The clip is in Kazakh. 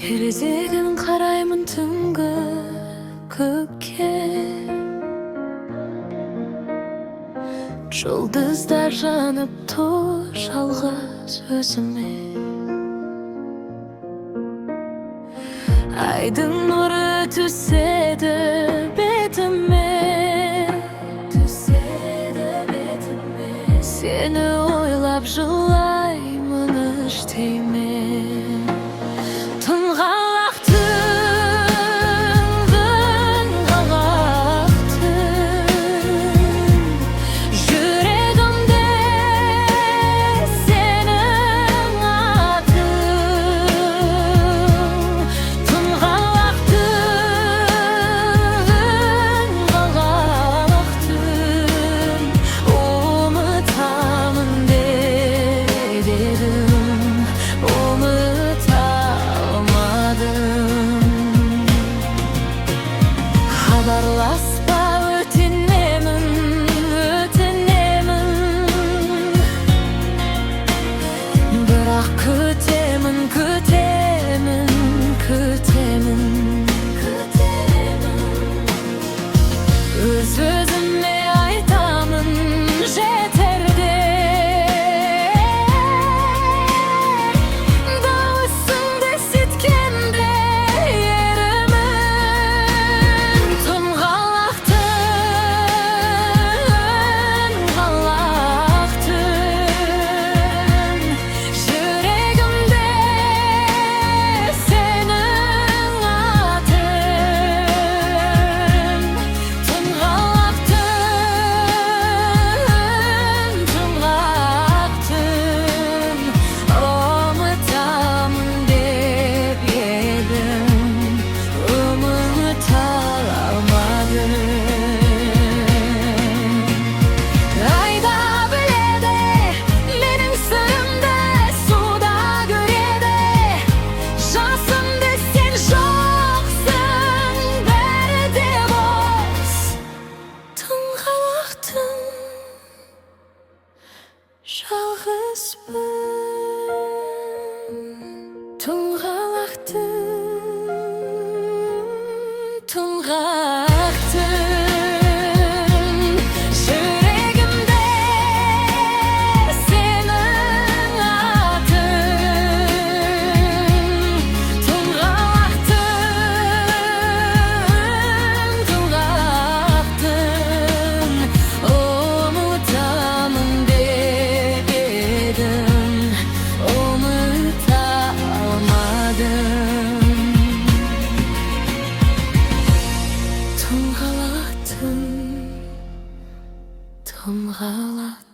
терезеден қараймын түнгі көкке, жұлдыздар жанып тұр жалғыз өзіме. Айдың нұры түседі бетіме, сені ойлап жылаймын іштей мен. Хабарласпа өтінемін, өтінемін, бірақ күтемін, күтемін, күтемін, күтемін. Өз-өзіме айтамын жетерде, дауысыңды есіткенде жалғызбын, тұңғалақтың, жүрегімде сенің атың. Тұңғалақтың, ұмытамын деп едім, ұмыта алмадым. Тұңғалақтың, тұңғалақтың.